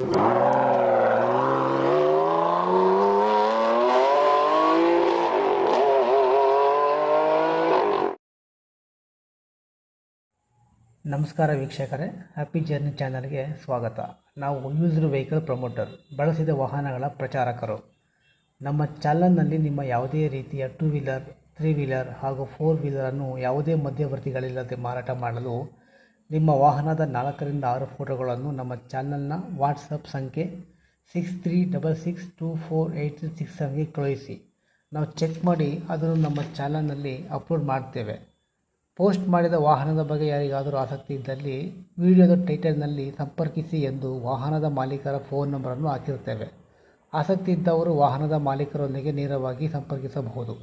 ನಮಸ್ಕಾರ ವೀಕ್ಷಕರೇ, happy journey ಚಾನಲ್ಗೆ ಸ್ವಾಗತ. ನಾವು ಯೂಸ್ಡ್ ವೆಹಿಕಲ್ ಪ್ರಮೋಟರ್, ಬಳಸಿದ ವಾಹನಗಳ ಪ್ರಚಾರಕರು. ನಮ್ಮ ಚಾನಲ್ನಲ್ಲಿ ನಿಮ್ಮ ಯಾವುದೇ ರೀತಿಯ 2 ವೀಲರ್, 3 ವೀಲರ್ ಹಾಗೂ 4 ವೀಲರನ್ನು ಯಾವುದೇ ಮಧ್ಯವರ್ತಿಗಳಿಲ್ಲದೆ ಮಾರಾಟ ಮಾಡಲು ನಿಮ್ಮ ವಾಹನದ 4 ರಿಂದ 6 ಫೋಟೋಗಳನ್ನು ನಮ್ಮ ಚಾನಲ್ನ ವಾಟ್ಸಪ್ ಸಂಖ್ಯೆ 6366248367ಗೆ ಕಳುಹಿಸಿ. ನಾವು ಚೆಕ್ ಮಾಡಿ ಅದನ್ನು ನಮ್ಮ ಚಾನಲ್ನಲ್ಲಿ ಅಪ್ಲೋಡ್ ಮಾಡ್ತೇವೆ. ಪೋಸ್ಟ್ ಮಾಡಿದ ವಾಹನದ ಬಗ್ಗೆ ಯಾರಿಗಾದರೂ ಆಸಕ್ತಿ ಇದ್ದಲ್ಲಿ ವಿಡಿಯೋದ ಟೈಟಲ್ನಲ್ಲಿ ಸಂಪರ್ಕಿಸಿ ಎಂದು ವಾಹನದ ಮಾಲೀಕರ ಫೋನ್ ನಂಬರನ್ನು ಹಾಕಿರುತ್ತೇವೆ. ಆಸಕ್ತಿ ಇದ್ದವರು ವಾಹನದ ಮಾಲೀಕರೊಂದಿಗೆ ನೇರವಾಗಿ ಸಂಪರ್ಕಿಸಬಹುದು.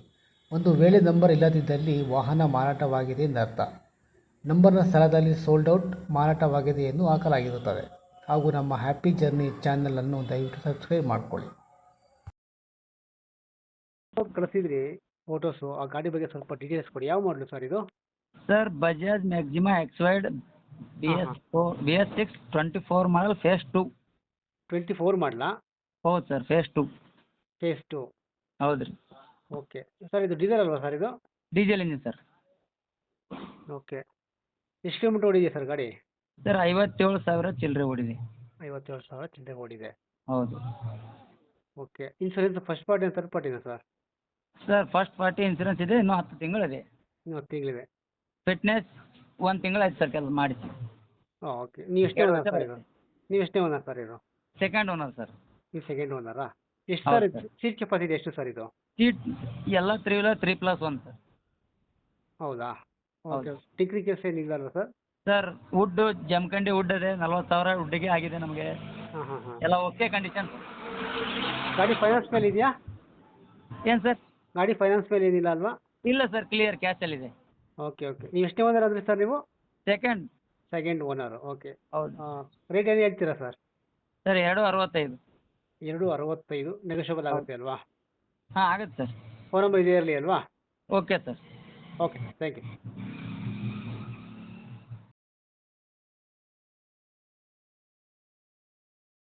ಒಂದು ವೇಳೆ ನಂಬರ್ ಇಲ್ಲದಿದ್ದಲ್ಲಿ ವಾಹನ ಮಾರಾಟವಾಗಿದೆ ಎಂದರ್ಥ. ನಂಬರ್ನ ಸ್ಥಳದಲ್ಲಿ ಸೋಲ್ಡ್ ಔಟ್, ಮಾರಾಟವಾಗಿದೆ ಎಂದು ಹಾಕಲಾಗಿರುತ್ತದೆ. ಹಾಗೂ ನಮ್ಮ ಹ್ಯಾಪಿ ಜರ್ನಿ ಚಾನಲನ್ನು ದಯವಿಟ್ಟು ಸಬ್ಸ್ಕ್ರೈಬ್ ಮಾಡಿಕೊಳ್ಳಿ. ಕಳಿಸಿದ್ರಿ ಫೋಟೋಸು, ಆ ಗಾಡಿ ಬಗ್ಗೆ ಸ್ವಲ್ಪ ಡೀಟೇಲ್ಸ್ ಕೊಡಿ. ಯಾವ ಮಾಡಲು ಸರ್ ಇದು? Sir Bajaj maxima X-wide BS6 24 ಮಾಡಲ್ ಫೇಸ್ 2. 24 ಮಾಡಲಾ? ಹೌದು ಸರ್, ಫೇಸ್ 2. ಫೇಸ್ 2. ಹೌದು ರೀ. ಓಕೆ ಸರ್, ಇದು ಡೀಸೆಲ್ ಅಲ್ವಾ ಸರ್ ಇದು? Diesel engine sir. ಓಕೆ, ಎಷ್ಟು ಕಿಲೋಮೀಟರ್ ಓಡಿದೆ ಸರ್ ಗಾಡಿ? ಸರ್ 57,000 ಚಿಲ್ಲರೆ ಓಡಿದೆ. 57,000 ಚಿಲ್ಲರೆ ಓಡಿದೆ. ಹೌದು. Okay, insurance first ಪಾರ್ಟಿನ third ಪಾರ್ಟಿನ sir? Sir first party insurance ಇದೆ, ಇನ್ನೂ 10 ತಿಂಗಳಿದೆ. ಇನ್ನೂ 10 ತಿಂಗಳಿದೆ. ಫಿಟ್ನೆಸ್ 1 ತಿಂಗಳಾಯ್ತು ಸರ್ ಕೆಲಸ ಮಾಡಿಸಿ. ಓಕೆ, ನೀವು ಎಷ್ಟೇ ಓನರ್ ಸರ್ ಇದು? ನೀವು ಎಷ್ಟೇ ಓನರ್ ಸರ್ ಇದು? Second owner sir. ನೀವು ಸೆಕೆಂಡ್ ಓನರಾ? ಎಷ್ಟು ಹೌದು ಸರ್ ಸರ್. ಸೀಟ್ ಕೆಪಾಸಿಟಿ ಎಷ್ಟು ಸರ್ ಇದು? ಸೀಟ್ ಎಲ್ಲ 3 ವೀಲರ್ 3+1 ಸರ್. ಹೌದಾ? ಓಕೆ, ಹೌದು. ಟಿಂಕ್ರಿ ಕೆಲಸ ಏನಿಲ್ಲ ಅಲ್ವಾ sir? Sir wood Jamkhandi wood ಇದೆ, 40,000 ವುಡ್ಡಿಗೆ ಆಗಿದೆ ನಮಗೆ. ಹಾಂ ಹಾಂ ಹಾಂ. ಎಲ್ಲ ಓಕೆ ಕಂಡೀಷನ್. ಗಾಡಿ ಫೈನಾನ್ಸ್ ಮೇಲೆ ಇದೆಯಾ? ಏನು ಸರ್? ಗಾಡಿ ಫೈನಾನ್ಸ್ ಮೇಲೆ ಏನಿಲ್ಲ ಅಲ್ವಾ? ಇಲ್ಲ ಸರ್, ಕ್ಲಿಯರ್ ಕ್ಯಾಶಲ್ಲಿದೆ. ಓಕೆ ಓಕೆ, ನೀವು ಎಷ್ಟೇ ಓನರ್ ಅಂದರೆ ಸರ್ ನೀವು? ಸೆಕೆಂಡ್. Second owner. ಓಕೆ, ಹೌದು ರೇಟ್ ಏನು ಹೇಳ್ತೀರಾ ಸರ್? ಸರ್ 265. 265 ನೆಗೋಷಿಯಬಲ್ ಆಗುತ್ತೆ ಅಲ್ವಾ? ಹಾಂ ಆಗುತ್ತೆ ಸರ್. ಫೋನ್ ನಂಬರ್ ಇದೇ ಇರಲಿ ಅಲ್ವಾ? Okay sir. Okay, thank you.